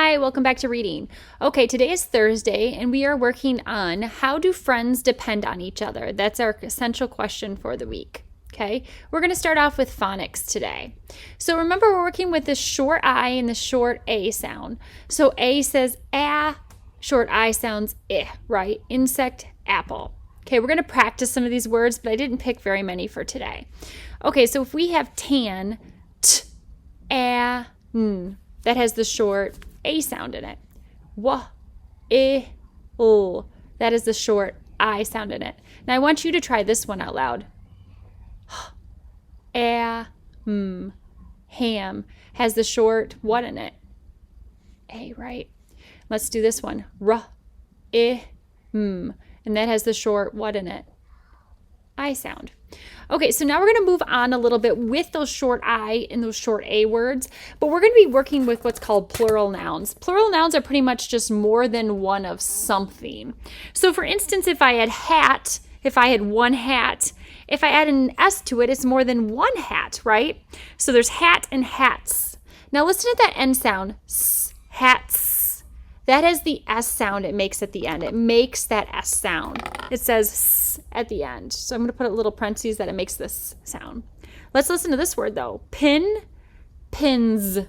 Hi, welcome back to reading. Okay, today is Thursday and we are working on how do friends depend on each other? That's our essential question for the week. Okay, we're going to start off with phonics today. So remember, we're working with the short I and the short A sound. So A says ah, short I sounds eh, right? Insect, apple. Okay, we're going to practice some of these words, but I didn't pick very many for today. Okay, so if we have tan, t, a, n, that has the short A sound in it. Wa, eh, l, that is the short I sound in it. Now I want you to try this one out loud. Ham has the short what in it? A, right? Let's do this one. And that has the short what in it? I sound. Okay, so now we're going to move on a little bit with those short I and those short A words, but we're going to be working with what's called plural nouns. Plural nouns are pretty much just more than one of something. So for instance, if I had hat, if I had one hat, if I add an S to it, it's more than one hat, right? So there's hat and hats. Now listen to that end sound, s, hats. That is the S sound it makes at the end. It makes that S sound. It says S at the end. So I'm going to put a little parentheses that it makes this sound. Let's listen to this word though. Pin, pins.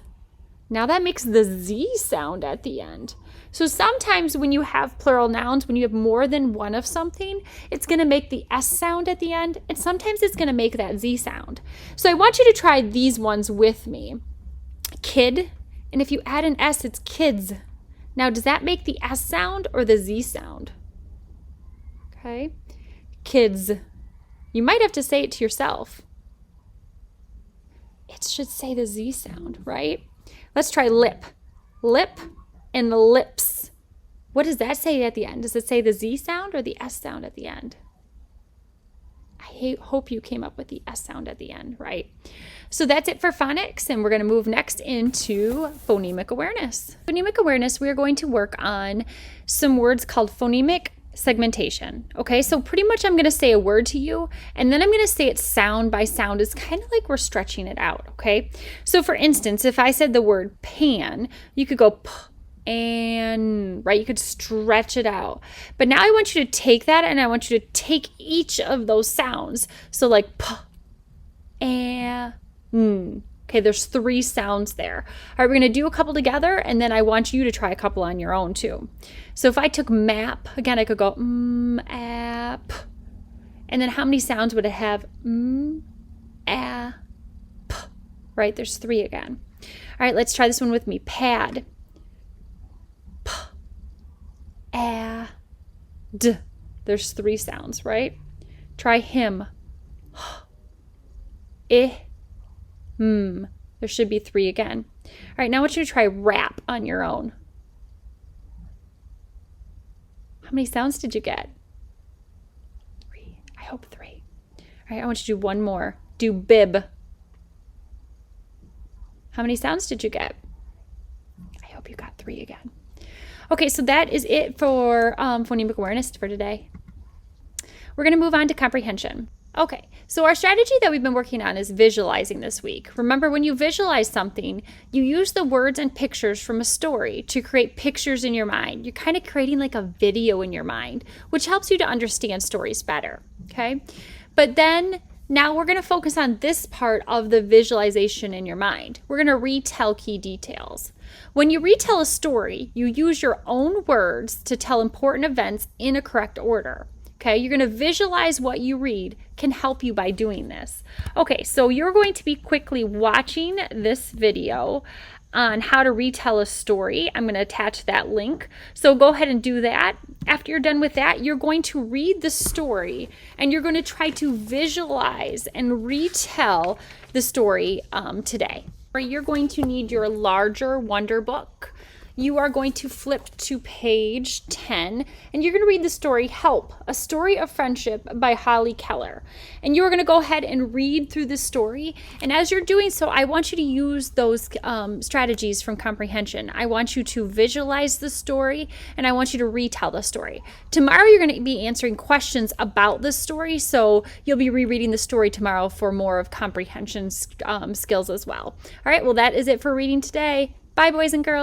Now that makes the Z sound at the end. So sometimes when you have plural nouns, when you have more than one of something, it's going to make the S sound at the end. And sometimes it's going to make that Z sound. So I want you to try these ones with me. Kid. And if you add an S, it's kids. Now, does that make the S sound or the Z sound? Okay. Kids. You might have to say it to yourself. It should say the Z sound, right? Let's try lip. Lip and the lips. What does that say at the end? Does it say the Z sound or the S sound at the end? I hope you came up with the S sound at the end, right? So that's it for phonics, and we're going to move next into phonemic awareness. Phonemic awareness, we're going to work on some words called phonemic segmentation. Okay, so pretty much I'm going to say a word to you, and then I'm going to say it sound by sound. It's kind of like we're stretching it out, okay? So for instance, if I said the word pan, you could go p, and right, you could stretch it out. But now I want you to take that and I want you to take each of those sounds. So like p, and okay, there's 3 sounds there. All right, we're going to do a couple together and then I want you to try a couple on your own too. So if I took map, again, I could go app. And then how many sounds would it have? A, p, right? There's 3 again. All right, let's try this one with me. Pad. D. There's 3 sounds, right? Try him. There should be 3 again. All right, now I want you to try rap on your own. How many sounds did you get? 3. I hope 3. All right, I want you to do one more. Do bib. How many sounds did you get? I hope you got 3 again. Okay, so that is it for phonemic awareness for today. We're going to move on to comprehension. Okay, so our strategy that we've been working on is visualizing this week. Remember, when you visualize something, you use the words and pictures from a story to create pictures in your mind. You're kind of creating like a video in your mind, which helps you to understand stories better, okay? But then now we're going to focus on this part of the visualization in your mind. We're going to retell key details. When you retell a story, you use your own words to tell important events in a correct order. Okay, you're going to visualize what you read can help you by doing this. Okay, so you're going to be quickly watching this video on how to retell a story. I'm going to attach that link. So go ahead and do that. After you're done with that, you're going to read the story and you're going to try to visualize and retell the story today. You're going to need your larger Wonder book. You are going to flip to page 10 and you're going to read the story Help, A Story of Friendship by Holly Keller. And you're going to go ahead and read through the story. And as you're doing so, I want you to use those strategies from comprehension. I want you to visualize the story and I want you to retell the story. Tomorrow you're going to be answering questions about the story, so you'll be rereading the story tomorrow for more of comprehension skills as well. All right, well that is it for reading today. Bye boys and girls.